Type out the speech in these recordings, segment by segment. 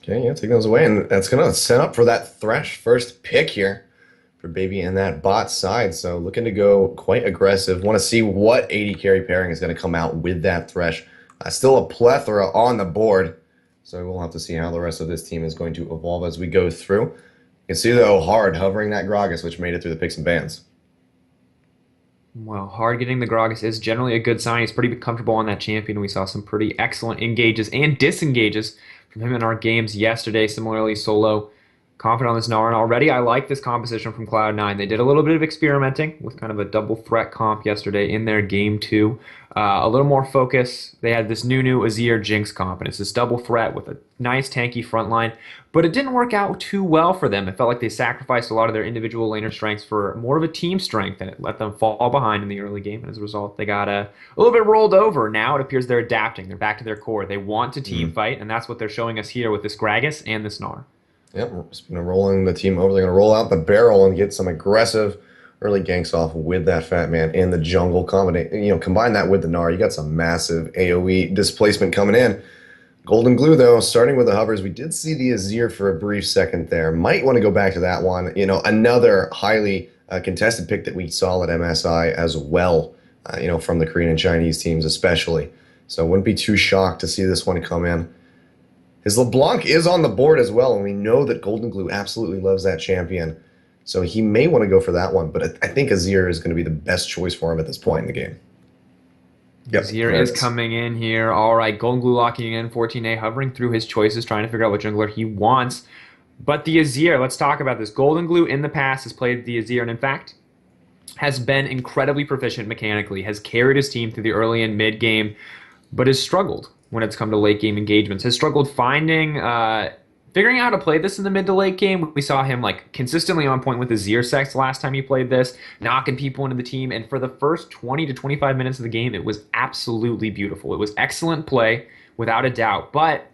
Okay, yeah, take those away, and that's gonna set up for that Thresh first pick here for Baby and that bot side. So looking to go quite aggressive. Want to see what AD carry pairing is going to come out with that Thresh. Still a plethora on the board, so we'll have to see how the rest of this team is going to evolve as we go through. You can see though, hard hovering that Gragas, which made it through the picks and bans. Well, hard getting the Gragas is generally a good sign. He's pretty comfortable on that champion. We saw some pretty excellent engages and disengages from him in our games yesterday. Similarly, solo confident on this Gnar, and already I like this composition from Cloud9. They did a little bit of experimenting with kind of a double threat comp yesterday in their game two. A little more focus. They had this new Azir Jinx comp, and it's this double threat with a nice tanky front line, but it didn't work out too well for them. It felt like they sacrificed a lot of their individual laner strengths for more of a team strength, and it let them fall behind in the early game, and as a result, they got a little bit rolled over. Now it appears they're adapting. They're back to their core. They want to team fight, and that's what they're showing us here with this Gragas and this Gnar. Yep, rolling the team over. They're going to roll out the barrel and get some aggressive early ganks off with that fat man in the jungle. Combine that with the Gnar, you got some massive AoE displacement coming in. Golden Glue, though, starting with the hovers, we did see the Azir for a brief second there. Might want to go back to that one. Another highly contested pick that we saw at MSI as well, from the Korean and Chinese teams especially. So wouldn't be too shocked to see this one come in. His LeBlanc is on the board as well, and we know that Golden Glue absolutely loves that champion. So he may want to go for that one, but I think Azir is going to be the best choice for him at this point in the game. Yep, Azir is coming in here. All right, Golden Glue locking in 14A, hovering through his choices, trying to figure out what jungler he wants. But the Azir, let's talk about this. Golden Glue in the past has played the Azir, and in fact, has been incredibly proficient mechanically, has carried his team through the early and mid game, but has struggled when it's come to late game engagements. Has struggled figuring out how to play this in the mid to late game. We saw him consistently on point with the Zersex last time he played this, knocking people into the team. And for the first 20 to 25 minutes of the game, it was absolutely beautiful. It was excellent play, without a doubt. But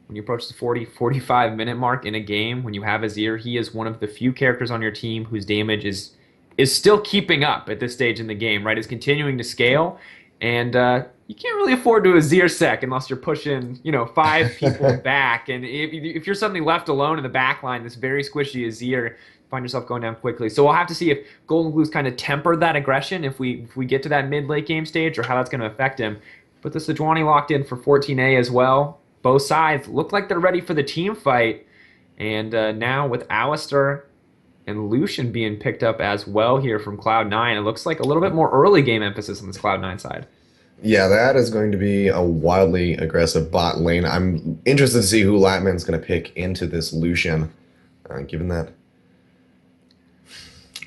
when you approach the 40, 45 minute mark in a game, when you have Azir, he is one of the few characters on your team whose damage is still keeping up at this stage in the game, right? Is continuing to scale. And you can't really afford to Azir sec unless you're pushing, 5 people back. And if you're suddenly left alone in the back line, this very squishy Azir, find yourself going down quickly. So we'll have to see if Golden Glue's kind of tempered that aggression if we get to that mid-late game stage, or how that's going to affect him. But the Sejuani locked in for 14A as well. Both sides look like they're ready for the team fight. And now with Alistar and Lucian being picked up as well here from Cloud9, it looks like a little bit more early game emphasis on this Cloud9 side. Yeah, that is going to be a wildly aggressive bot lane. I'm interested to see who Latman's going to pick into this Lucian, given that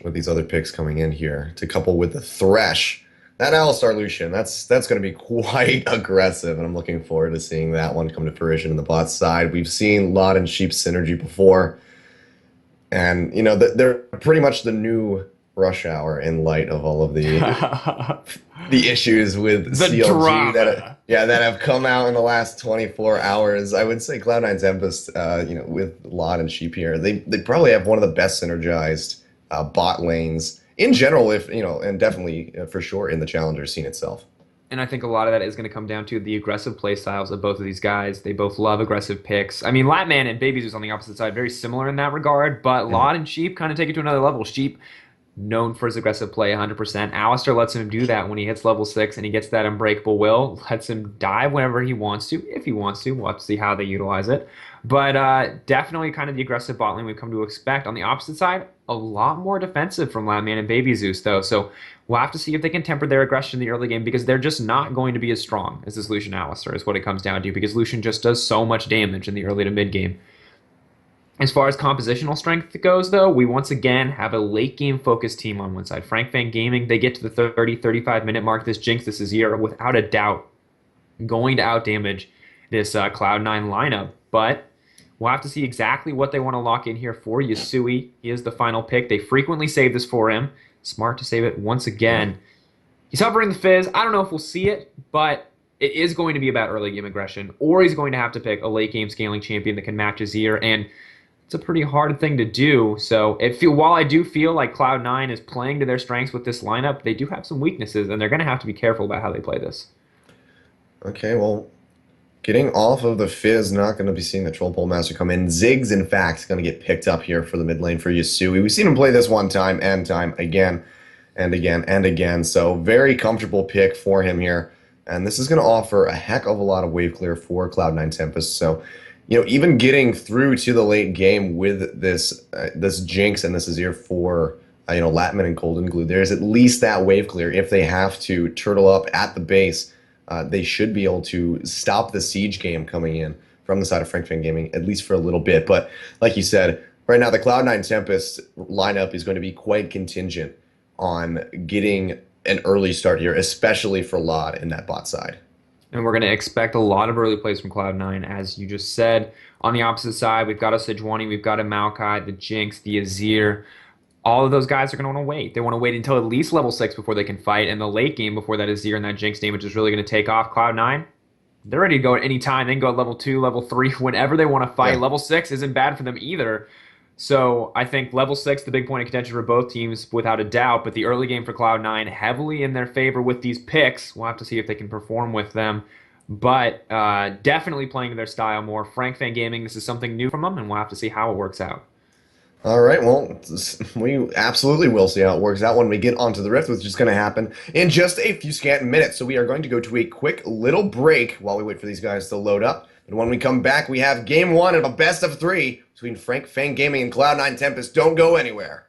with these other picks coming in here, to couple with the Thresh. That Alistar Lucian, that's going to be quite aggressive, and I'm looking forward to seeing that one come to fruition in the bot side. We've seen Lot and Sheep synergy before, and, they're pretty much the new Rush Hour in light of all of the the issues with the CLG drama that have come out in the last 24 hours. I would say Cloud9 Tempest, with Lot and Sheep here, they probably have one of the best synergized bot lanes in general, and definitely for sure in the challenger scene itself. And I think a lot of that is going to come down to the aggressive play styles of both of these guys. They both love aggressive picks. I mean, Latman and Babies on the opposite side, very similar in that regard, but Lot and Sheep kind of take it to another level. Sheep, known for his aggressive play 100%. Alistar lets him do that when he hits level 6 and he gets that Unbreakable Will. Lets him dive whenever he wants to, if he wants to. We'll have to see how they utilize it. But definitely kind of the aggressive bot lane we've come to expect. On the opposite side, a lot more defensive from Latman and Baby Zeus, though. So we'll have to see if they can temper their aggression in the early game, because they're just not going to be as strong as this Lucian Alistar is what it comes down to, because Lucian just does so much damage in the early to mid game. As far as compositional strength goes, though, we once again have a late-game focused team on one side. Fang Gaming, they get to the 30, 35-minute mark. This Jinx, this Azir, without a doubt, going to outdamage this Cloud9 lineup. But we'll have to see exactly what they want to lock in here for Yasui. He is the final pick. They frequently save this for him. Smart to save it once again. He's hovering the Fizz. I don't know if we'll see it, but it is going to be about early-game aggression, or he's going to have to pick a late-game scaling champion that can match Azir, and it's a pretty hard thing to do. So while I do feel like Cloud9 is playing to their strengths with this lineup, they do have some weaknesses, and they're going to have to be careful about how they play this. Okay, well, Getting off of the Fizz, not going to be seeing the Troll Pole Master come in. Ziggs, in fact, going to get picked up here for the mid lane for Yasui. We've seen him play this one time and time again and again and again. So very comfortable pick for him here. And this is going to offer a heck of a lot of wave clear for Cloud9 Tempest. So, even getting through to the late game with this Jinx and this Azir for Latman and Golden Glue, there's at least that wave clear. If they have to turtle up at the base, they should be able to stop the siege game coming in from the side of Fang Gaming, at least for a little bit. But like you said, right now the Cloud9 Tempest lineup is going to be quite contingent on getting an early start here, especially for Lod in that bot side. And we're going to expect a lot of early plays from Cloud9, as you just said. On the opposite side, we've got a Sejuani, we've got a Maokai, the Jinx, the Azir. All of those guys are going to want to wait. They want to wait until at least level 6 before they can fight. And the late game before that Azir and that Jinx damage is really going to take off. Cloud9, they're ready to go at any time. They can go at level 2, level 3, whenever they want to fight. Yeah. Level 6 isn't bad for them either. So I think level 6, the big point of contention for both teams, without a doubt. But the early game for Cloud9, heavily in their favor with these picks. We'll have to see if they can perform with them. But definitely playing their style more. Fang Gaming, this is something new from them, and we'll have to see how it works out. All right, well, we absolutely will see how it works out when we get onto the Rift, which is going to happen in just a few scant minutes. So we are going to go to a quick little break while we wait for these guys to load up. And when we come back, we have Game 1 of a best of 3 between Fang Gaming and Cloud9 Tempest. Don't go anywhere.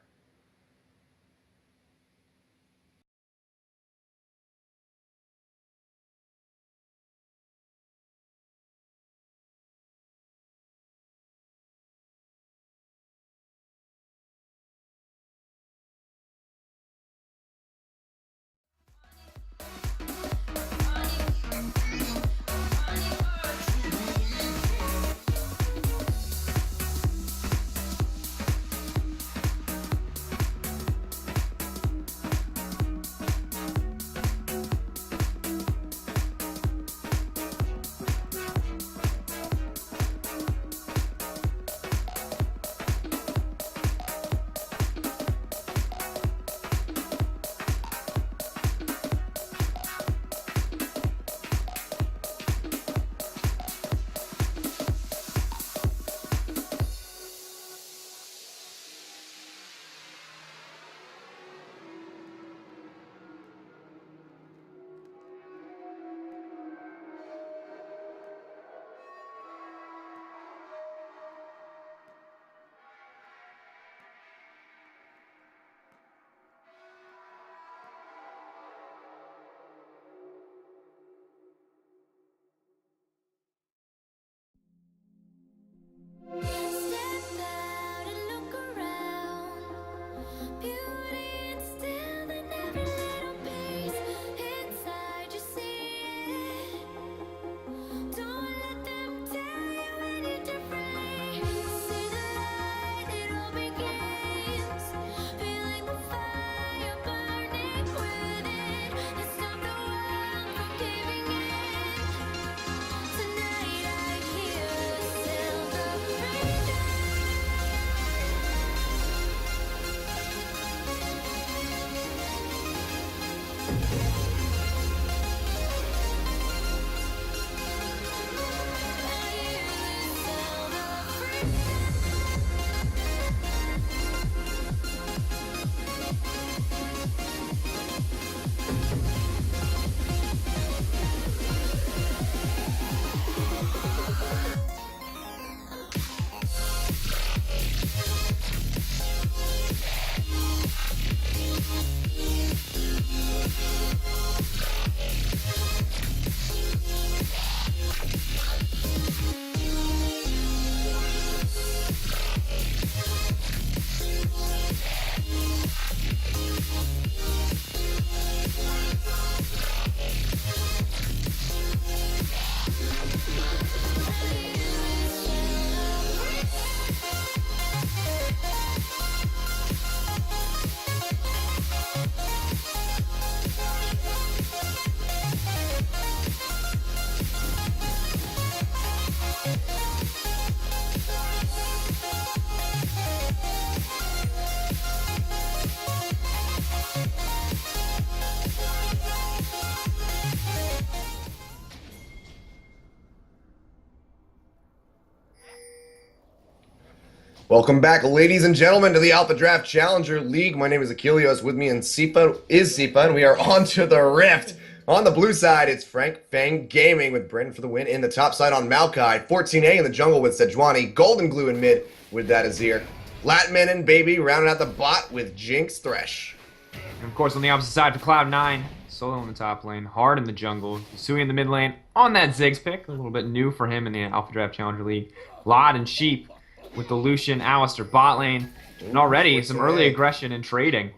Welcome back, ladies and gentlemen, to the AlphaDraft Challenger League. My name is Achilles. With me in Sipa is Sipa, and we are on to the Rift. On the blue side, it's Fang Gaming with Brendan for the win. In the top side on Maokai, 14A in the jungle with Sejuani, Golden Glue in mid with that Azir. Latman and Baby rounding out the bot with Jinx Thresh. And of course, on the opposite side for Cloud9, Solo in the top lane, Hard in the jungle, Sui in the mid lane on that Ziggs pick, a little bit new for him in the AlphaDraft Challenger League. Lod and Sheep with the Lucian, Alistair bot lane, and already some early aggression and trading.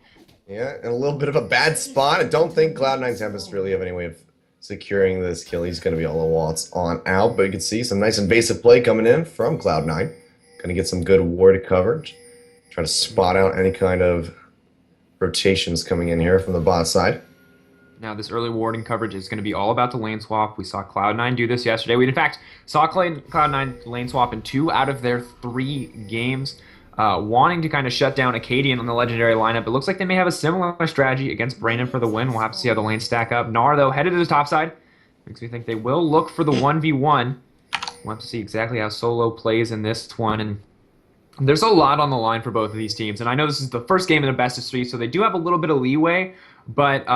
Yeah, and a little bit of a bad spot. I don't think Cloud9 Tempest really have any way of securing this kill. He's going to be all the walls on out, but you can see some nice invasive play coming in from Cloud9. Going to get some good ward coverage. Try to spot out any kind of rotations coming in here from the bot side. Now, this early warding coverage is going to be all about the lane swap. We saw Cloud9 do this yesterday. We, in fact, saw Cloud9 lane swap in 2 out of their 3 games, wanting to kind of shut down Acadian on the legendary lineup. It looks like they may have a similar strategy against Brandon for the win. We'll have to see how the lanes stack up. Gnar, though, headed to the top side. Makes me think they will look for the 1v1. We'll have to see exactly how Solo plays in this one. And there's a lot on the line for both of these teams. And I know this is the first game in the best of 3, so they do have a little bit of leeway. But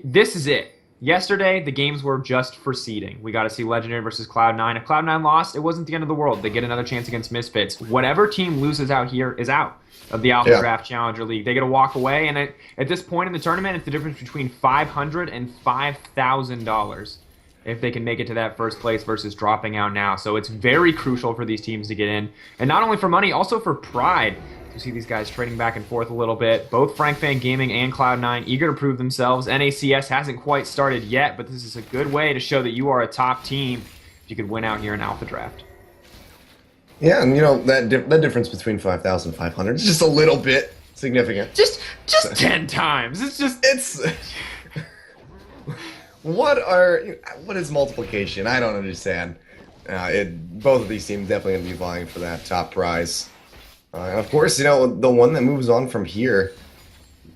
this is it. Yesterday, the games were just for seeding. We got to see Legendary versus Cloud9. If Cloud9 lost, it wasn't the end of the world. They get another chance against Misfits. Whatever team loses out here is out of the AlphaDraft Challenger League. They get to walk away, and at this point in the tournament, it's the difference between $500 and $5,000 if they can make it to that first place versus dropping out now. So it's very crucial for these teams to get in. And not only for money, also for pride. You see these guys trading back and forth a little bit. Both Fang Gaming and Cloud9 eager to prove themselves. NACS hasn't quite started yet, but this is a good way to show that you are a top team if you could win out here in AlphaDraft. Yeah, and you know, that difference between 5,000 and 500 is just a little bit significant. Just 10 times. It's what is multiplication? I don't understand. Both of these teams definitely going to be vying for that top prize. And of course, you know, the one that moves on from here,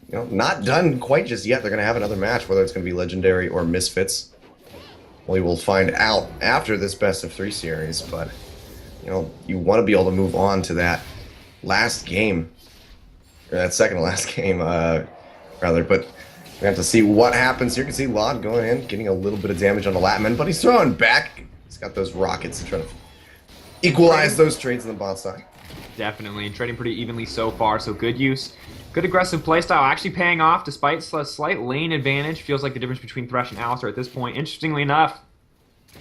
you know, not done quite just yet. They're going to have another match, whether it's going to be Legendary or Misfits. We will find out after this best of 3 series, but, you know, you want to be able to move on to that last game, or that second to last game, rather, but we have to see what happens here. You can see Lod going in, getting a little bit of damage on the Latman, but he's throwing back. He's got those rockets to try to equalize those trades on the bot side. Definitely, trading pretty evenly so far, so good use. Good aggressive playstyle, actually paying off despite a slight lane advantage. Feels like the difference between Thresh and Alistair at this point. Interestingly enough,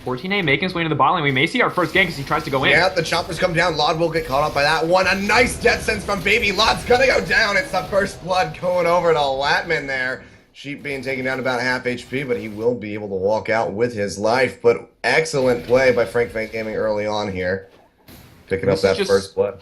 14A making his way into the bot lane. We may see our first gank as he tries to go in. Yeah, the choppers come down. Lod will get caught up by that one. A nice death sense from Baby. Lod's gonna go down. It's the first blood going over to Latman there. Sheep being taken down about half HP, but he will be able to walk out with his life. But excellent play by Fang Gaming early on here. Picking up that first blood.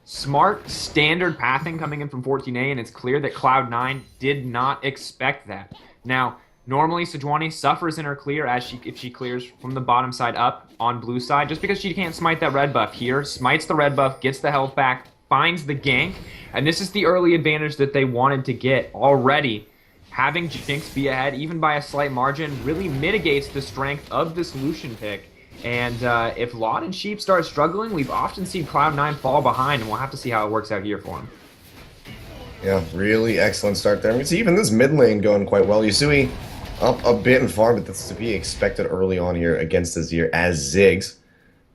Smart, standard pathing coming in from 14A, and it's clear that Cloud9 did not expect that. Now, normally Sejuani suffers in her clear if she clears from the bottom side up on blue side, just because she can't smite that red buff here. Smites the red buff, gets the health back, finds the gank, and this is the early advantage that they wanted to get already. Having Jinx be ahead, even by a slight margin, really mitigates the strength of this Lucian pick. And if Lod and Sheep start struggling, we've often seen Cloud9 fall behind, and we'll have to see how it works out here for him. Yeah, really excellent start there. We see even this mid lane going quite well. Yusui up a bit and far, but that's to be expected early on here against Azir as Ziggs.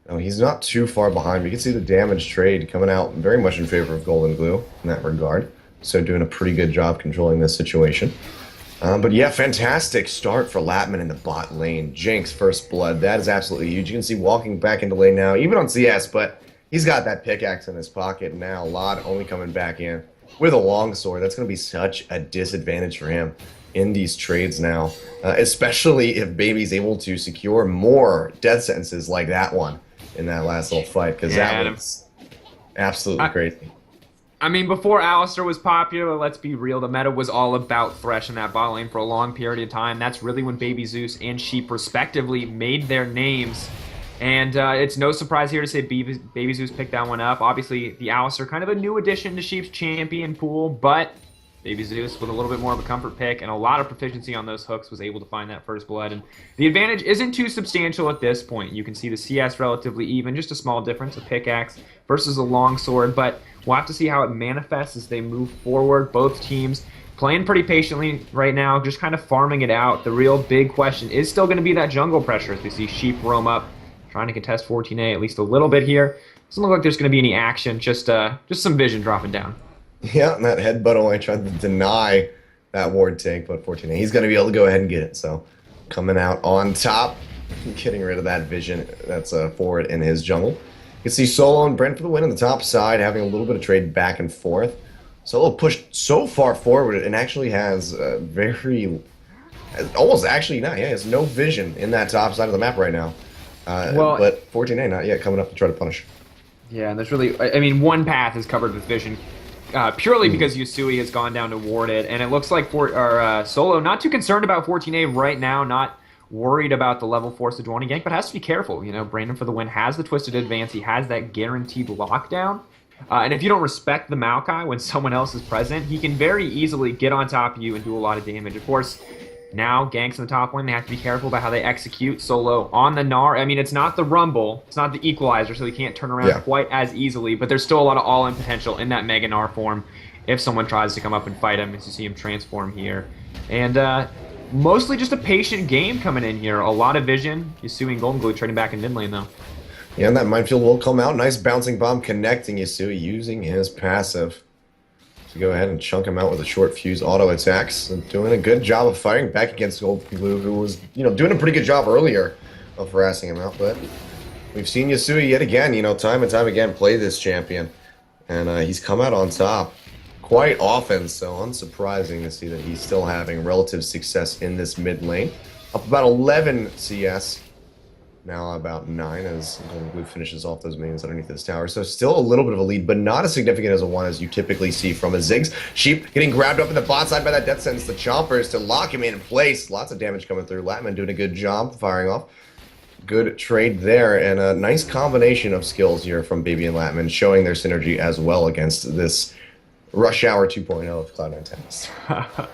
Now, he's not too far behind. We can see the damage trade coming out very much in favor of Golden Glue in that regard. So doing a pretty good job controlling this situation. But yeah, fantastic start for Latman in the bot lane. Jinx, first blood. That is absolutely huge. You can see walking back into lane now, even on CS, but he's got that pickaxe in his pocket now. Lod only coming back in with a longsword. That's going to be such a disadvantage for him in these trades now, especially if Baby's able to secure more death sentences like that one in that last little fight, because that was absolutely crazy. I mean, before Alistair was popular, let's be real, the meta was all about Thresh in that bot lane for a long period of time. That's really when Baby Zeus and Sheep, respectively, made their names. And it's no surprise here to say Baby Zeus picked that one up. Obviously, the Alistair, kind of a new addition to Sheep's champion pool, but Baby Zeus with a little bit more of a comfort pick and a lot of proficiency on those hooks was able to find that first blood. And the advantage isn't too substantial at this point. You can see the CS relatively even, just a small difference, a pickaxe versus a longsword. But we'll have to see how it manifests as they move forward. Both teams playing pretty patiently right now, just kind of farming it out. The real big question is still going to be that jungle pressure as we see Sheep roam up, trying to contest 14A at least a little bit here. Doesn't look like there's going to be any action, just some vision dropping down. Yeah, and that headbutt only tried to deny that ward take, but 14A, he's going to be able to go ahead and get it. So coming out on top, getting rid of that vision that's forward in his jungle. You can see Solo and Brent for the win on the top side, having a little bit of trade back and forth. Solo pushed so far forward and actually has he has no vision in that top side of the map right now. But 14A not yet coming up to try to punish. Yeah, and there's really, I mean, one path is covered with vision, purely because Yusui has gone down to ward it, and it looks like Solo not too concerned about 14A right now, not worried about the level 4 Sejuani gank, but has to be careful. You know, Brandon for the win has the twisted advance, he has that guaranteed lockdown, and if you don't respect the Maokai when someone else is present, he can very easily get on top of you and do a lot of damage. Of course, now, ganks in the top lane, they have to be careful about how they execute. Solo on the Gnar. I mean, it's not the Rumble. It's not the Equalizer, so he can't turn around quite as easily. But there's still a lot of all-in potential in that Mega Gnar form if someone tries to come up and fight him, as you see him transform here. And mostly just a patient game coming in here. A lot of vision. Yusui and Golden Glue trading back in mid lane, though. Yeah, and that minefield will come out. Nice bouncing bomb connecting Yusui using his passive. Go ahead and chunk him out with a short fuse auto attacks, and doing a good job of fighting back against Golden Glue, who was, doing a pretty good job earlier of harassing him out. But we've seen Yusui yet again, time and time again play this champion, and he's come out on top quite often. So unsurprising to see that he's still having relative success in this mid lane. Up about 11 CS. Now about 9 as Golden Glue finishes off those minions underneath this tower. So still a little bit of a lead, but not as significant as a 1 as you typically see from a Ziggs. Sheep getting grabbed up in the bot side by that death sentence. The Chompers to lock him in place. Lots of damage coming through. Latman doing a good job firing off. Good trade there, and a nice combination of skills here from Baby and Latman, showing their synergy as well against this Rush Hour 2.0 of Cloud9 Tempest,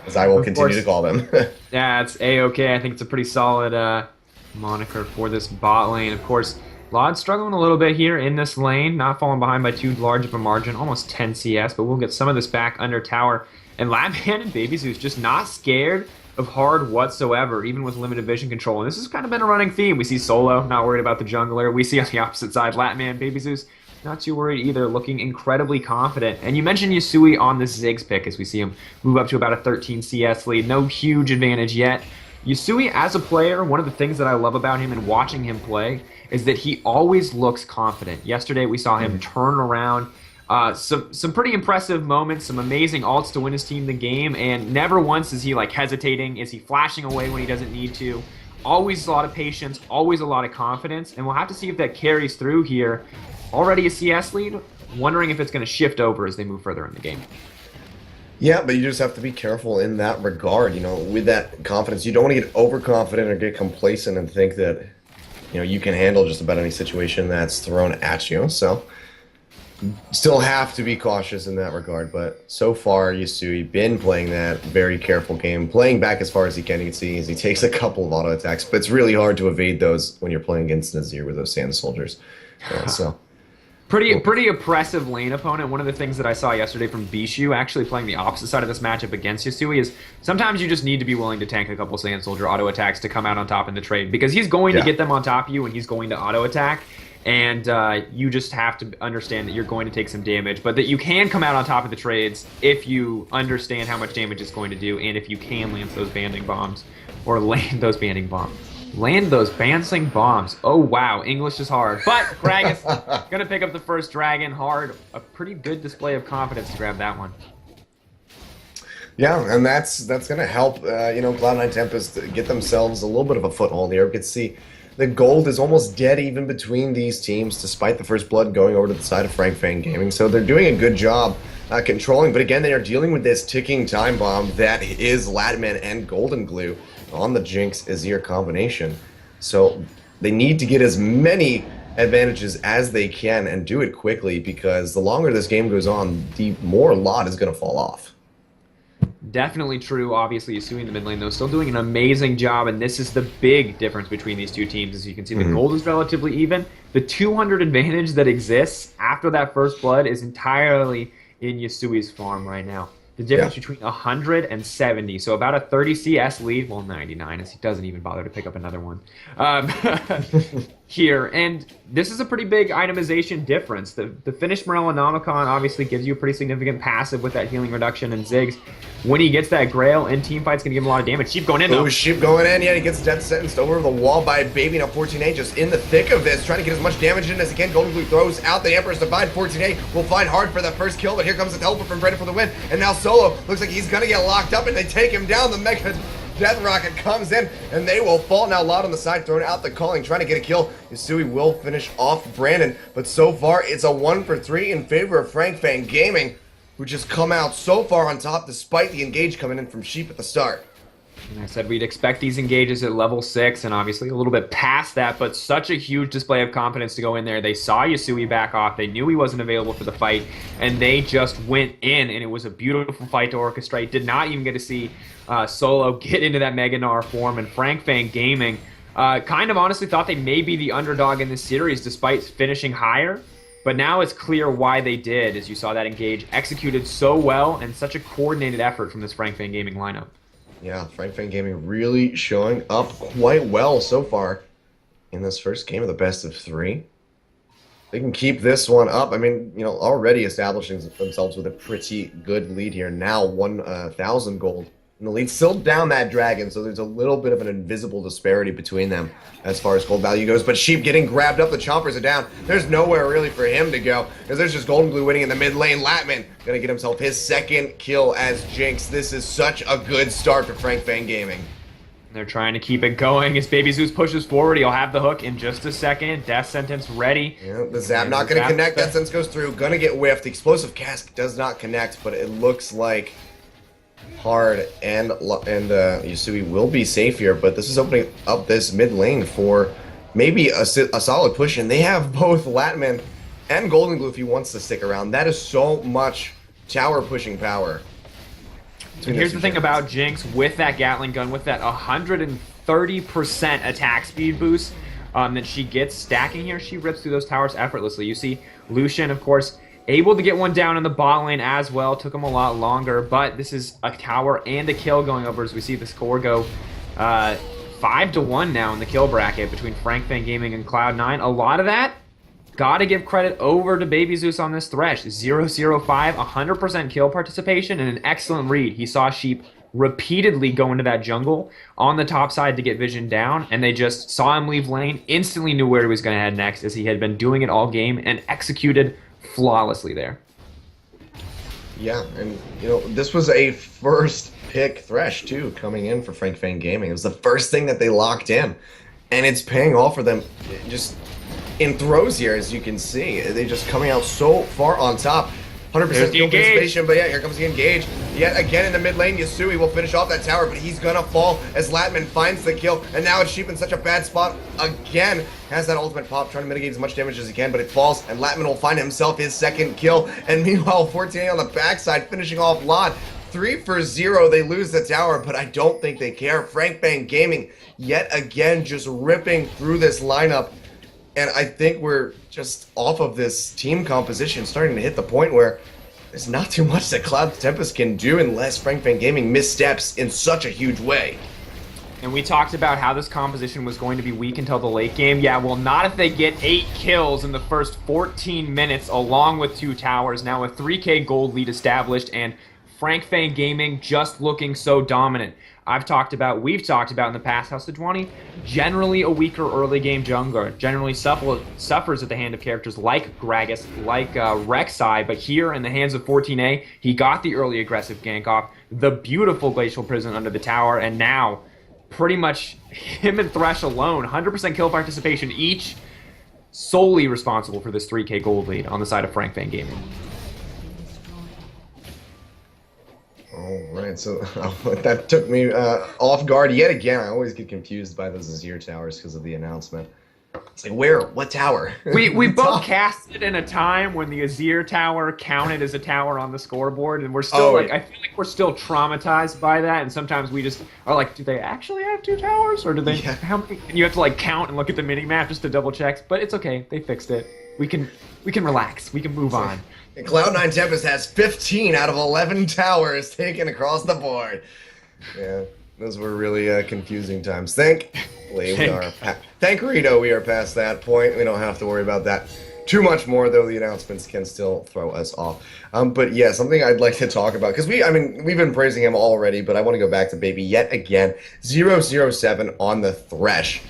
as I will continue to call them. Yeah, it's A-okay. I think it's a pretty solid moniker for this bot lane. Of course, Lod struggling a little bit here in this lane, not falling behind by too large of a margin, almost 10 CS, but we'll get some of this back under tower. And Labman and Baby Zeus just not scared of hard whatsoever, even with limited vision control. And this has kind of been a running theme. We see Solo not worried about the jungler. We see on the opposite side, Latman, Baby Zeus not too worried either, looking incredibly confident. And you mentioned Yusui on this Ziggs pick as we see him move up to about a 13 CS lead. No huge advantage yet. Yusui, as a player, one of the things that I love about him and watching him play is that he always looks confident. Yesterday, we saw him turn around. Some pretty impressive moments, some amazing ults to win his team the game, and never once is he hesitating, is he flashing away when he doesn't need to. Always a lot of patience, always a lot of confidence, and we'll have to see if that carries through here. Already a CS lead, wondering if it's going to shift over as they move further in the game. Yeah, but you just have to be careful in that regard, with that confidence. You don't want to get overconfident or get complacent and think that, you can handle just about any situation that's thrown at you. So, still have to be cautious in that regard. But so far, Yusui been playing that very careful game, playing back as far as he can. You can see as he takes a couple of auto attacks, but it's really hard to evade those when you're playing against Nazir with those Sand Soldiers. So. Pretty oppressive lane opponent. One of the things that I saw yesterday from Bishu, actually playing the opposite side of this matchup against Yusui, is sometimes you just need to be willing to tank a couple Sand Soldier auto attacks to come out on top in the trade, because he's going to get them on top of you and he's going to auto attack, and you just have to understand that you're going to take some damage, but that you can come out on top of the trades if you understand how much damage it's going to do, and if you can land those banding bombs, or land those banding bombs. Land those bouncing bombs. Oh, wow. English is hard. But Gragas going to pick up the first dragon hard. A pretty good display of confidence to grab that one. Yeah, and that's going to help, Cloud9 Tempest get themselves a little bit of a foothold here. We can see the gold is almost dead even between these teams, despite the first blood going over to the side of Fang Gaming. So they're doing a good job controlling. But again, they are dealing with this ticking time bomb that is Latman and Golden Glue on the Jinx Azir combination. So they need to get as many advantages as they can and do it quickly, because the longer this game goes on, the more lot is going to fall off. Definitely true. Obviously, Yasui in the mid lane, though, still doing an amazing job, and this is the big difference between these two teams. As you can see, the Mhm. gold is relatively even. The 200 advantage that exists after that first blood is entirely in Yasui's farm right now. The Yeah. difference between 100 and 70, so about a 30 CS lead, well, 99, as he doesn't even bother to pick up another one. Um, here, and this is a pretty big itemization difference. The finished Morellonomicon obviously gives you a pretty significant passive with that healing reduction and Ziggs. When he gets that Grail in teamfight's gonna give him a lot of damage. Sheep going in though. Oh, Sheep going in. Yeah, he gets death sentenced over the wall by Baby. Now 14A just in the thick of this, trying to get as much damage in as he can. Golden Glue throws out the Emperor's Divide. 14A will find hard for that first kill, but here comes the teleport from Brendan for the win. And now Solo looks like he's gonna get locked up, and they take him down. The Mega Death Rocket comes in, and they will fall. Now Lot on the side, throwing out the calling, trying to get a kill. Yasui will finish off Brandon, but so far it's a 1 for 3 in favor of Fang Gaming, who just come out so far on top despite the engage coming in from Sheep at the start. And I said we'd expect these engages at level 6 and obviously a little bit past that, but such a huge display of confidence to go in there. They saw Yasui back off. They knew he wasn't available for the fight, and they just went in, and it was a beautiful fight to orchestrate. Did not even get to see Solo get into that Mega Gnar form, and Fang Gaming kind of honestly thought they may be the underdog in this series despite finishing higher. But now it's clear why they did, as you saw that engage executed so well and such a coordinated effort from this Fang Gaming lineup. Yeah, Fang Gaming really showing up quite well so far in this first game of the best of 3. They can keep this one up. I mean, you know, already establishing themselves with a pretty good lead here. Now 1,000 gold. And the lead's still down that dragon, so there's a little bit of an invisible disparity between them as far as gold value goes. But Sheep getting grabbed up, the chompers are down. There's nowhere really for him to go, because there's just Golden Glue winning in the mid lane. Latman gonna get himself his second kill as Jinx. This is such a good start for Fang Gaming. They're trying to keep it going as Baby Zeus pushes forward. He'll have the hook in just a second. Death Sentence ready. Yeah, the zap not going to connect. Death Sentence goes through. Gonna get whiffed. The Explosive Cask does not connect, but it looks like Hard and Yasui will be safe here. But this is opening up this mid lane for maybe a solid push, and they have both Latman and Golden Glue if he wants to stick around. That is so much tower pushing power. And here's the thing about Jinx with that Gatling gun, with that 130% attack speed boost that she gets stacking here, she rips through those towers effortlessly. You see Lucian, of course, able to get one down in the bot lane as well. Took him a lot longer, but this is a tower and a kill going over as we see the score go 5-1 now in the kill bracket between Fang Gaming and Cloud9. A lot of that, gotta give credit over to Baby Zeus on this Thresh. 0-0-5, 100% kill participation, and an excellent read. He saw Sheep repeatedly go into that jungle on the top side to get vision down, and they just saw him leave lane, instantly knew where he was going to head next, as he had been doing it all game and executed flawlessly there. Yeah, and you know, this was a first pick Thresh too, coming in for Fang Gaming. It was the first thing that they locked in, and it's paying off for them just in throws here, as you can see. They're just coming out so far on top. 100% kill participation, but yeah, here comes the engage. Yet again in the mid lane, Yasui will finish off that tower, but he's gonna fall as Latman finds the kill, and now it's Sheep in such a bad spot again. Has that ultimate pop, trying to mitigate as much damage as he can, but it falls, and Latman will find himself his second kill, and meanwhile, 14A on the backside, finishing off Lot. 3-0, they lose the tower, but I don't think they care. Fang Gaming, yet again, just ripping through this lineup. And I think we're just off of this team composition, starting to hit the point where there's not too much that Cloud9 Tempest can do unless Fang Gaming missteps in such a huge way. And we talked about how this composition was going to be weak until the late game. Yeah, well, not if they get 8 kills in the first 14 minutes along with 2 towers. Now a 3K gold lead established, and Fang Gaming just looking so dominant. we've talked about in the past how Sejuani, generally a weaker early game jungler, generally suffers at the hand of characters like Gragas, like Rek'Sai, but here in the hands of 14A, he got the early aggressive gank off, the beautiful Glacial Prison under the tower, and now pretty much him and Thresh alone, 100% kill participation each, solely responsible for this 3K gold lead on the side of Fang Gaming. All right, so that took me off guard yet again. I always get confused by those Azir towers because of the announcement. It's like, where? What tower? We The both top. casted in a time when the Azir tower counted as a tower on the scoreboard, and we're still Oh, like, yeah. I feel like we're still traumatized by that, and sometimes we just are like, do they actually have two towers, or do they? Yeah. How many? And you have to like count and look at the mini map just to double check. But it's okay, they fixed it. We can relax. We can move on. Cloud9 Tempest has 15 out of 11 towers taken across the board. Yeah, those were really confusing times. Thankfully, thank Rito, we are past that point. We don't have to worry about that too much more, though the announcements can still throw us off. But yeah, something I'd like to talk about, because I mean, we've been praising him already, but I want to go back to Baby yet again. 007 on the Thresh.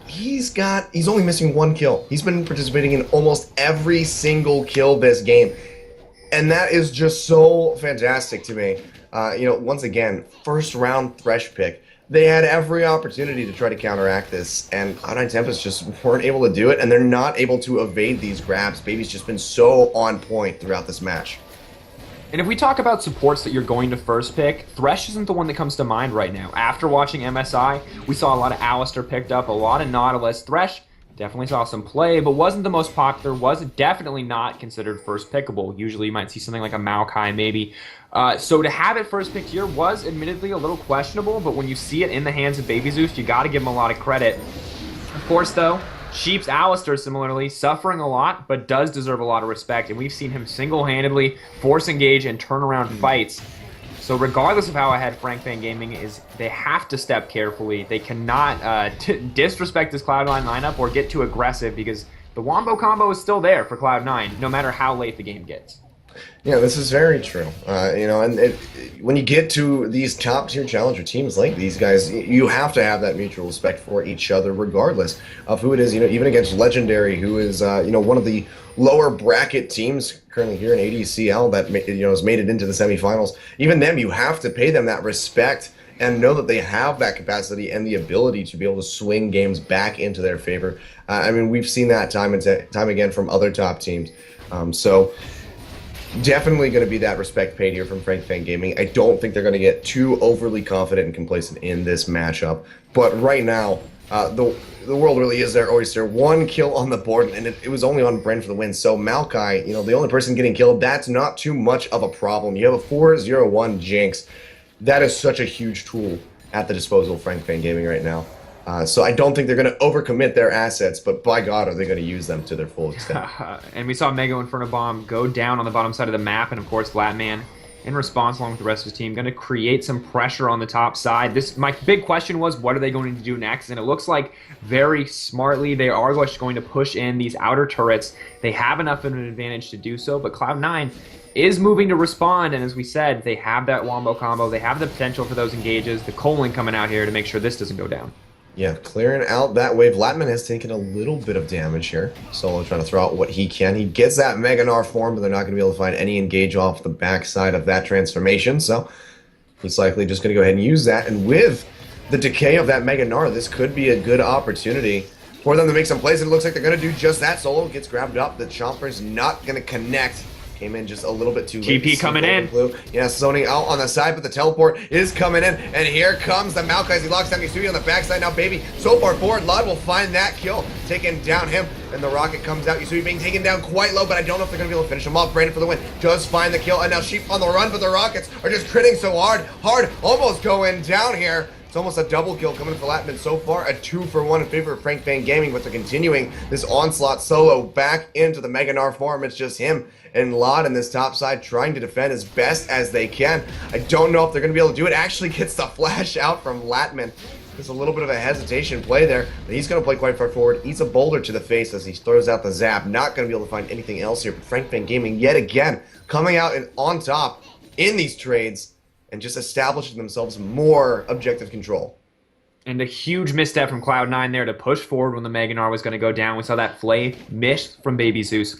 He's only missing one kill. He's been participating in almost every single kill this game. And that is just so fantastic to me. Once again, first round Thresh pick. They had every opportunity to try to counteract this, and Cloud9 Tempest just weren't able to do it, and they're not able to evade these grabs. Baby's just been so on point throughout this match. And if we talk about supports that you're going to first pick, Thresh isn't the one that comes to mind right now. After watching MSI, we saw a lot of Alistair picked up, a lot of Nautilus. Thresh definitely saw some play, but wasn't the most popular, was definitely not considered first pickable. Usually you might see something like a Maokai maybe. So to have it first picked here was admittedly a little questionable, but when you see it in the hands of Baby Zeus, you got to give him a lot of credit. Of course, though, Sheep's Alistair, similarly, suffering a lot, but does deserve a lot of respect, and we've seen him single-handedly force engage and turn around fights. So regardless of how I had Frank Fan Gaming, they have to step carefully. They cannot disrespect this Cloud9 lineup or get too aggressive, because the Wombo combo is still there for Cloud9, no matter how late the game gets. Yeah, this is very true. When you get to these top-tier challenger teams like these guys, you have to have that mutual respect for each other, regardless of who it is. Even against Legendary, who is one of the lower bracket teams currently here in ADCL that has made it into the semifinals. Even them, you have to pay them that respect and know that they have that capacity and the ability to be able to swing games back into their favor. We've seen that time and time again from other top teams. So definitely going to be that respect paid here from Frank Fan Gaming. I don't think they're going to get too overly confident and complacent in this matchup. But right now, the world really is their oyster. One kill on the board, and it was only on Bren for the win. So Maokai, the only person getting killed, that's not too much of a problem. You have a 4-0-1 Jinx. That is such a huge tool at the disposal of Frank Fan Gaming right now. So I don't think they're going to overcommit their assets, but by God, are they going to use them to their full extent. And we saw Mega Inferno Bomb go down on the bottom side of the map, and of course, Latman, in response, along with the rest of his team, going to create some pressure on the top side. My big question was, what are they going to do next? And it looks like very smartly they are going to push in these outer turrets. They have enough of an advantage to do so, but Cloud9 is moving to respond, and as we said, they have that Wombo combo. They have the potential for those engages. The Colin coming out here to make sure this doesn't go down. Yeah, clearing out that wave. Latman has taken a little bit of damage here. Solo trying to throw out what he can. He gets that Mega Gnar form, but they're not going to be able to find any engage off the backside of that transformation, so he's likely just going to go ahead and use that. And with the decay of that Mega Gnar, this could be a good opportunity for them to make some plays, and it looks like they're going to do just that. Solo gets grabbed up. The Chomper's not going to connect. Came in just a little bit too late. TP coming in. Blue. Yeah, zoning out on the side, but the teleport is coming in. And here comes the Maokai. He locks down Yasui on the backside. Now, Baby, so far forward. Lod will find that kill. Taking down him. And the rocket comes out. Yasui being taken down quite low, but I don't know if they're going to be able to finish him off. Brandon for the win. Does find the kill. And now Sheep on the run, but the Rockets are just critting so hard. Almost going down here. It's almost a double kill coming for Latman. So far, a 2-for-1 in favor of Frank Fan Gaming, but they're continuing this onslaught. Solo back into the Mega Gnar form. It's just him and Lod in this top side trying to defend as best as they can. I don't know if they're going to be able to do it. Actually gets the flash out from Latman. There's a little bit of a hesitation play there, but he's going to play quite far forward. Eats a boulder to the face as he throws out the zap. Not going to be able to find anything else here, but Frank Fan Gaming yet again coming out and on top in these trades and just establishing themselves more objective control. And a huge misstep from Cloud9 there to push forward when the Mega Gnar was going to go down. We saw that flay missed from Baby Zeus.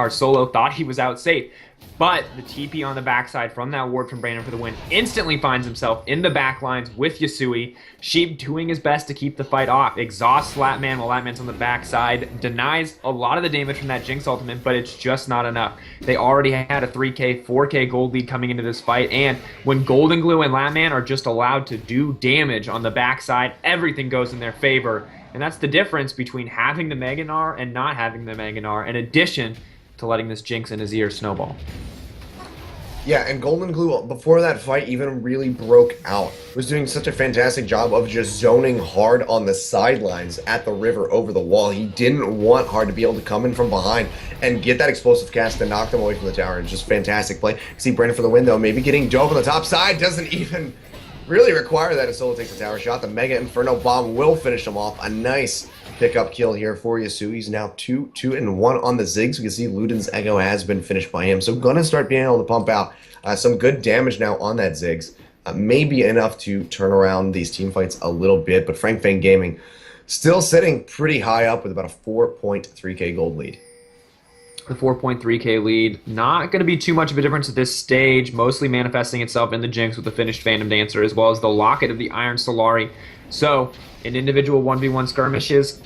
Solo thought he was out safe. But the TP on the backside from that ward from Brandon for the win instantly finds himself in the back lines with Yasui. Sheep doing his best to keep the fight off. Exhausts Latman while Latman's on the backside. Denies a lot of the damage from that Jinx ultimate, but it's just not enough. They already had a 3k, 4k gold lead coming into this fight, and when Golden Glue and Latman are just allowed to do damage on the backside, everything goes in their favor. And that's the difference between having the Mega Gnar and not having the Mega Gnar, in addition to letting this Jinx and Azir snowball. Yeah, and Golden Glue, before that fight even really broke out, was doing such a fantastic job of just zoning Hard on the sidelines at the river over the wall. He didn't want Hard to be able to come in from behind and get that explosive cast and knock them away from the tower. It's just fantastic play. See Brandon for the win, though. Maybe getting Dove on the top side doesn't even really require that. As Solo takes the tower shot. The Mega Inferno Bomb will finish him off. A nice pickup kill here for Yasuo. He's now 2-1 on the Ziggs. We can see Luden's Echo has been finished by him. So gonna start being able to pump out some good damage now on that Ziggs. Maybe enough to turn around these team fights a little bit. But Fang Gaming still sitting pretty high up with about a 4.3k gold lead. The 4.3k lead, not going to be too much of a difference at this stage, mostly manifesting itself in the Jinx with the finished Phantom Dancer, as well as the Locket of the Iron Solari. So, in individual 1v1 skirmishes,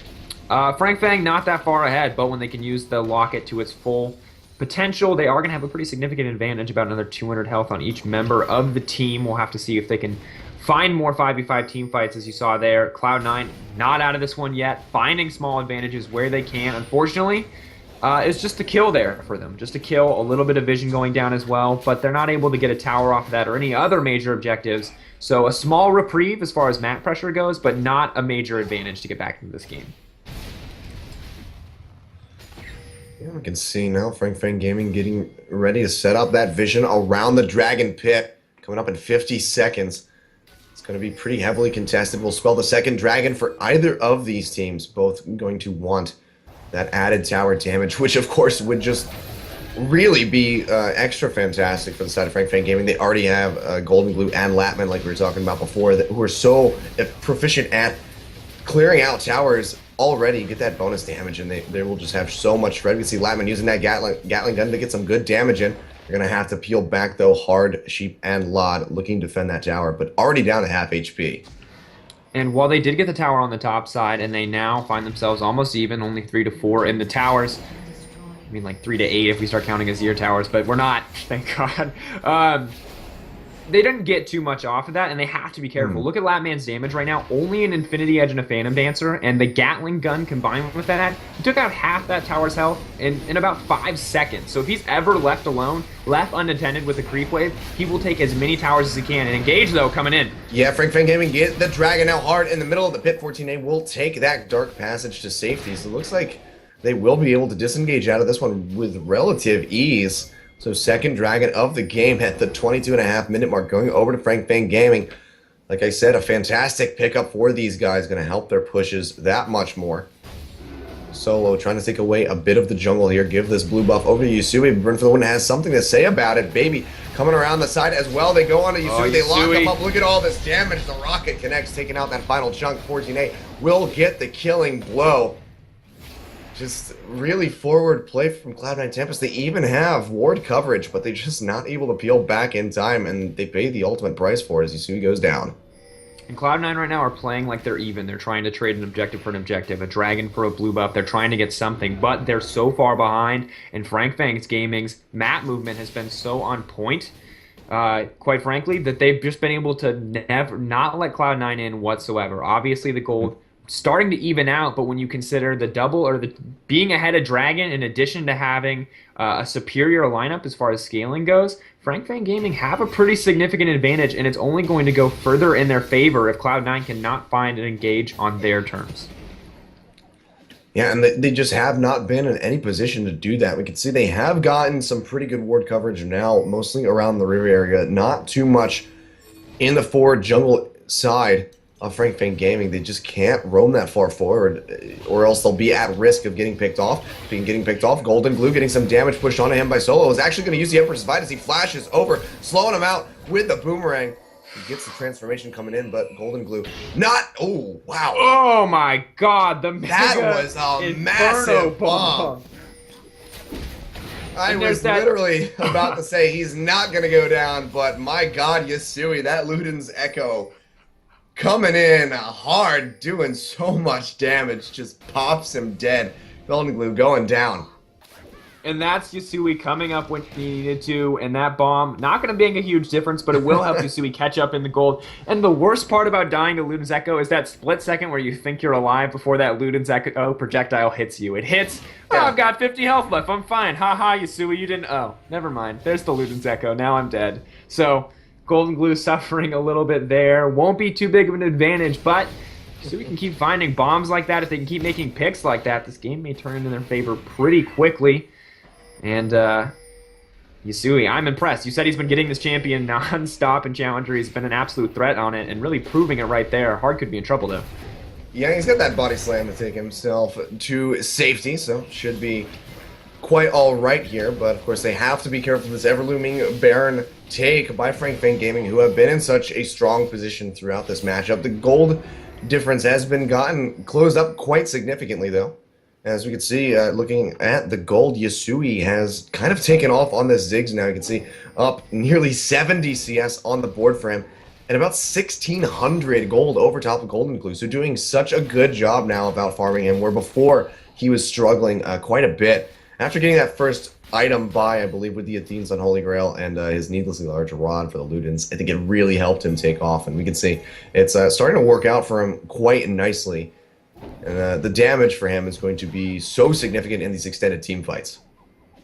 Fang not that far ahead, but when they can use the Locket to its full potential, they are going to have a pretty significant advantage, about another 200 health on each member of the team. We'll have to see if they can find more 5v5 team fights, as you saw there. Cloud9 not out of this one yet, finding small advantages where they can. Unfortunately, it's just a kill there for them. Just a kill, a little bit of vision going down as well, but they're not able to get a tower off of that or any other major objectives. So a small reprieve as far as map pressure goes, but not a major advantage to get back into this game. Yeah, we can see now Fang Gaming getting ready to set up that vision around the Dragon Pit. Coming up in 50 seconds. It's going to be pretty heavily contested. We'll spell the second dragon for either of these teams. Both going to want that added tower damage, which of course would just really be extra fantastic for the side of Fang Gaming. They already have Golden Glue and Latman, like we were talking about before, who are so proficient at clearing out towers already. Get that bonus damage, and they will just have so much shred. We see Latman using that Gatling gun to get some good damage in. They're going to have to peel back, though, Hard, Sheep, and Lod, looking to defend that tower, but already down to half HP. And while they did get the tower on the top side, and they now find themselves almost even, only 3-4 in the towers. I mean, like 3-8 if we start counting Azir towers, but we're not, thank God. They didn't get too much off of that, and they have to be careful. Look at Latman's damage right now. Only an Infinity Edge and a Phantom Dancer, and the Gatling gun combined with that, he took out half that tower's health in about 5 seconds. So if he's ever left alone, left unattended with a creep wave, he will take as many towers as he can. And Engage, though, coming in. Yeah, Fang Gaming get the Dragon out Hard in the middle of the pit. 14A will take that Dark Passage to safety. So it looks like they will be able to disengage out of this one with relative ease. So second dragon of the game at the 22.5-minute mark, going over to Fang Gaming. Like I said, a fantastic pickup for these guys, going to help their pushes that much more. Solo trying to take away a bit of the jungle here, give this blue buff over to Yusui. Burn for the Win has something to say about it. Baby coming around the side as well. They go on to Yusui, they lock him up. Look at all this damage. The rocket connects, taking out that final chunk. 14A will get the killing blow. Just really forward play from Cloud9 Tempest. They even have ward coverage, but they're just not able to peel back in time, and they pay the ultimate price for it as Yusui goes down. And Cloud9 right now are playing like they're even. They're trying to trade an objective for an objective, a dragon for a blue buff. They're trying to get something, but they're so far behind, and Fang's Gaming's map movement has been so on point, quite frankly, that they've just been able to not let Cloud9 in whatsoever. Obviously, the gold starting to even out, but when you consider the double or the being ahead of Dragon, in addition to having a superior lineup as far as scaling goes, Fang Gaming have a pretty significant advantage, and it's only going to go further in their favor if Cloud9 cannot find and engage on their terms. Yeah, and they just have not been in any position to do that. We can see they have gotten some pretty good ward coverage now, mostly around the river area, not too much in the forward jungle side of Fang Gaming. They just can't roam that far forward, or else they'll be at risk of getting picked off. Golden Glue getting some damage pushed onto him by Solo. Is actually going to use the Empress Fight as he flashes over, slowing him out with the boomerang. He gets the transformation coming in, but Golden Glue not. Oh, wow. Oh my God, that was a massive bomb. I was literally about to say he's not going to go down, but my God, Yasui, that Luden's Echo coming in hard, doing so much damage, just pops him dead. Golden Glue going down. And that's Yasui coming up when he needed to, and that bomb, not going to make a huge difference, but it will help Yasui catch up in the gold. And the worst part about dying to Luden's Echo is that split second where you think you're alive before that Luden's Echo projectile hits you. It hits, oh, I've got 50 health left, I'm fine. Haha, Yasui, you didn't, oh, never mind. There's the Luden's Echo, now I'm dead. So, Golden Glue suffering a little bit there. Won't be too big of an advantage, but Yasui can keep finding bombs like that. If they can keep making picks like that, this game may turn in their favor pretty quickly. And Yasui, I'm impressed. You said he's been getting this champion non-stop in Challenger. He's been an absolute threat on it and really proving it right there. Hard could be in trouble, though. Yeah, he's got that body slam to take himself to safety, so should be quite all right here. But, of course, they have to be careful of this ever-looming Baron take by Fang Gaming, who have been in such a strong position throughout this matchup. The gold difference has been closed up quite significantly, though. As we can see, looking at the gold, Yasui has kind of taken off on this Ziggs now. You can see up nearly 70 CS on the board for him, and about 1,600 gold over top of Golden Glue. So doing such a good job now of out farming him, where before he was struggling quite a bit. After getting that first item buy, I believe, with the Athene's Unholy Grail and his needlessly large rod for the Ludens, I think it really helped him take off. And we can see it's starting to work out for him quite nicely. And the damage for him is going to be so significant in these extended team fights.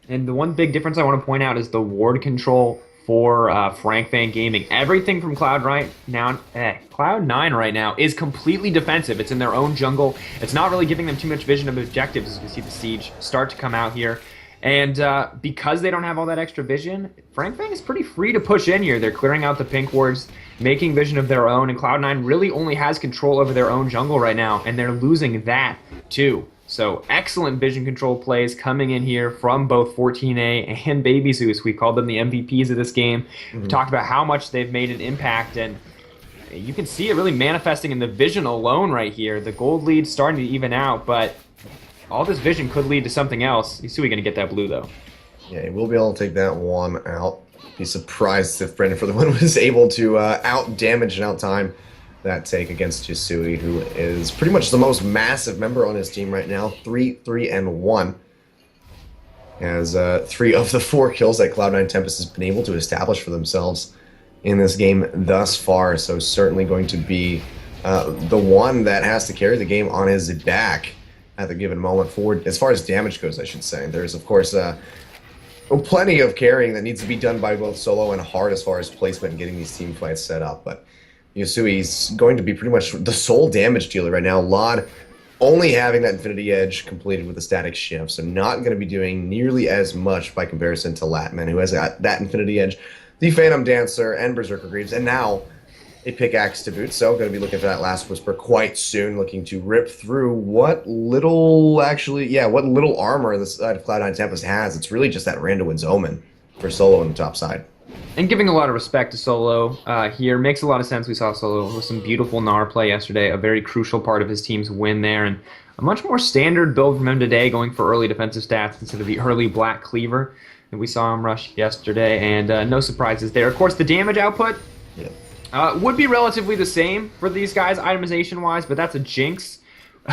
And the one big difference I want to point out is the ward control for Fang Gaming. Everything from Cloud9 right now is completely defensive. It's in their own jungle. It's not really giving them too much vision of objectives as we see the Siege start to come out here. And because they don't have all that extra vision, Fang is pretty free to push in here. They're clearing out the pink wards, making vision of their own, and Cloud9 really only has control over their own jungle right now, and they're losing that too. So excellent vision control plays coming in here from both 14A and Baby Zeus. We called them the MVPs of this game. We talked about how much they've made an impact, and you can see it really manifesting in the vision alone right here. The gold lead's starting to even out, but all this vision could lead to something else. Yasui going to get that blue, though. Yeah, he will be able to take that one out. Be surprised if Brendan for the win was able to out-damage and out-time that take against Yasui, who is pretty much the most massive member on his team right now. 3-3-1. Has 3 of the 4 kills that Cloud9 Tempest has been able to establish for themselves in this game thus far. So certainly going to be the one that has to carry the game on his back at the given moment forward. As far as damage goes, I should say. There's, of course, plenty of carrying that needs to be done by both Solo and Hard as far as placement and getting these team fights set up. But Yasui's going to be pretty much the sole damage dealer right now. Lod only having that Infinity Edge completed with a static shift, so not going to be doing nearly as much by comparison to Latman, who has that Infinity Edge, the Phantom Dancer, and Berserker Greaves, and now a pickaxe to boot. So going to be looking for that Last Whisper quite soon, looking to rip through what little armor this side of Cloud9 Tempest has. It's really just that Randuin's Omen for Solo on the top side. And giving a lot of respect to Solo here makes a lot of sense. We saw Solo with some beautiful Gnar play yesterday, a very crucial part of his team's win there, and a much more standard build from him today, going for early defensive stats instead of the early Black Cleaver that we saw him rush yesterday, and no surprises there. Of course, the damage output would be relatively the same for these guys itemization-wise, but that's a Jinx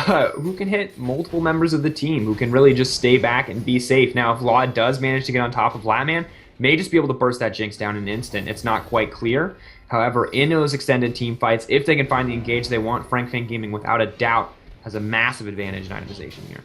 who can hit multiple members of the team, who can really just stay back and be safe. Now, if Law does manage to get on top of Latman, may just be able to burst that Jinx down in an instant. It's not quite clear. However, in those extended team fights, if they can find the engage they want, Fang Gaming, without a doubt, has a massive advantage in itemization here.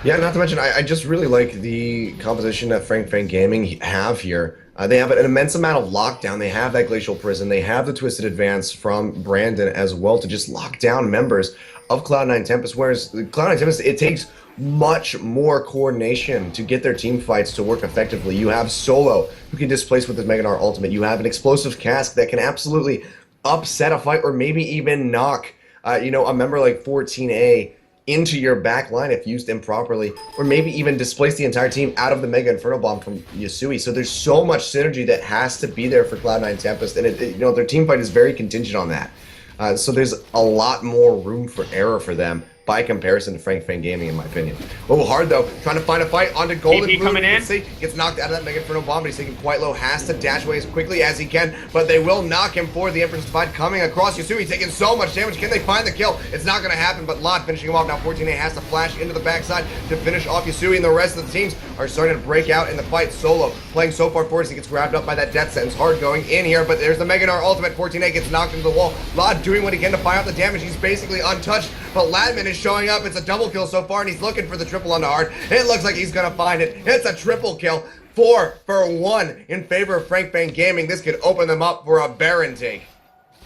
Yeah, not to mention, I just really like the composition that Fang Gaming have here. They have an immense amount of lockdown. They have that Glacial Prison. They have the Twisted Advance from Brandon as well to just lock down members of Cloud9 Tempest, whereas Cloud9 Tempest, it takes much more coordination to get their team fights to work effectively. You have Solo, who can displace with his Mega Gnar ultimate. You have an Explosive Cask that can absolutely upset a fight or maybe even knock a member like 14A into your back line if used improperly, or maybe even displace the entire team out of the Mega Inferno Bomb from Yasui. So there's so much synergy that has to be there for Cloud9 Tempest, and their team fight is very contingent on that. So there's a lot more room for error for them by comparison to Fang Gaming, in my opinion. Oh, hard though. Trying to find a fight onto Golden TP Blue. coming in. See, gets knocked out of that Mega Inferno bomb, but he's taking quite low. Has to dash away as quickly as he can, but they will knock him for the Empress Divide coming across. Yasui taking so much damage. Can they find the kill? It's not going to happen, but Lot finishing him off. Now 14A has to flash into the backside to finish off Yasui, and the rest of the teams are starting to break out in the fight. Solo playing so far forward as he gets grabbed up by that death sentence. Hard going in here, but there's the Meganar ultimate. 14A gets knocked into the wall. Lot doing what he can to find out the damage. He's basically untouched, but Ladman is showing up. It's a double kill so far, and he's looking for the triple onto Hard. It looks like he's gonna find it. It's a triple kill. 4 for 1 in favor of Fang Gaming. This could open them up for a Baron take.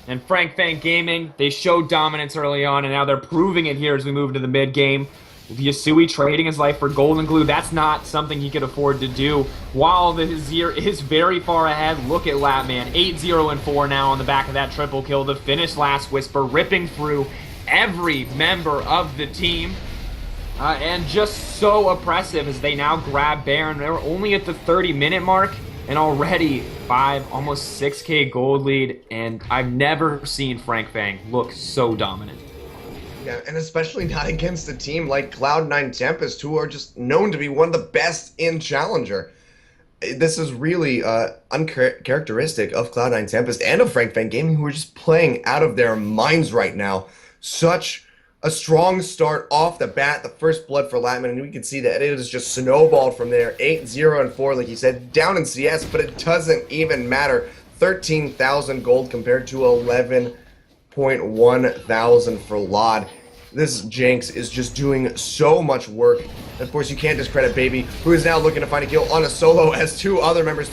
And Fang Gaming, they showed dominance early on, and now they're proving it here as we move into the mid game. Yasui trading his life for Golden Glue, that's not something he could afford to do. While the Azir is very far ahead, look at Latman, 8-0-4 now on the back of that triple kill. The finish Last Whisper, ripping through every member of the team. And just so oppressive as they now grab Baron. They're only at the 30-minute mark, and already 5, almost 6K gold lead, and I've never seen Fang look so dominant. Yeah, and especially not against a team like Cloud9 Tempest, who are just known to be one of the best in Challenger. This is really uncharacteristic of Cloud9 Tempest and of Fang Gaming, who are just playing out of their minds right now. Such a strong start off the bat, the first blood for Latman, and we can see that it is just snowballed from there. 8-0-4, like you said, down in CS, but it doesn't even matter. 13,000 gold compared to 11.1 thousand for Lod. This Jinx is just doing so much work. And of course, you can't discredit Baby, who is now looking to find a kill on a solo as 3 other members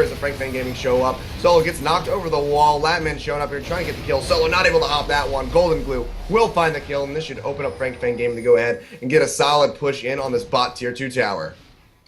of Fang Gaming show up. Solo gets knocked over the wall. Latman showing up here trying to get the kill. Solo not able to hop that one. Golden Glue will find the kill, and this should open up Fang Gaming to go ahead and get a solid push in on this bot tier 2 tower.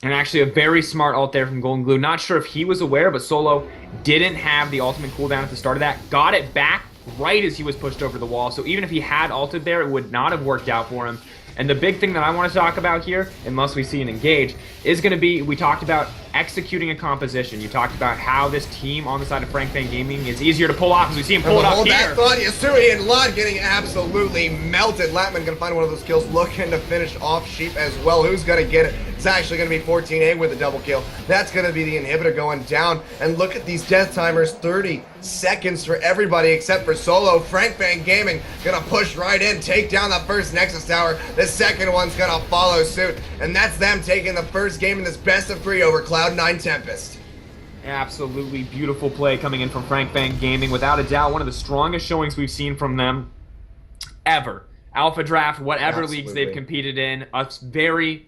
And actually a very smart ult there from Golden Glue. Not sure if he was aware, but Solo didn't have the ultimate cooldown at the start of that. Got it back right as he was pushed over the wall. So even if he had ulted there, it would not have worked out for him. And the big thing that I want to talk about here, unless we see an engage, is going to be, we talked about executing a composition. You talked about how this team on the side of Fang Gaming is easier to pull off, as we see him pull it off here. That thought, Yasui and Lod getting absolutely melted. Latman gonna find one of those kills, looking to finish off Sheep as well. Who's gonna get it? It's actually gonna be 14A with a double kill. That's gonna be the inhibitor going down. And look at these death timers, 30 seconds for everybody except for Solo. Fang Gaming gonna push right in, take down the first Nexus tower. The second one's gonna follow suit, and that's them taking the first game in this best of 3 over Cloud9 Tempest. Absolutely beautiful play coming in from Fang Gaming. Without a doubt, one of the strongest showings we've seen from them ever. AlphaDraft, whatever leagues they've competed in, a very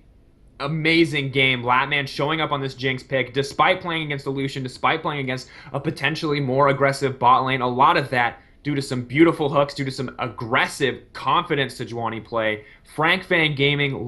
amazing game. Latman showing up on this Jinx pick, despite playing against Illusion, despite playing against a potentially more aggressive bot lane. A lot of that due to some beautiful hooks, due to some aggressive, confident Sejuani play. Fang Gaming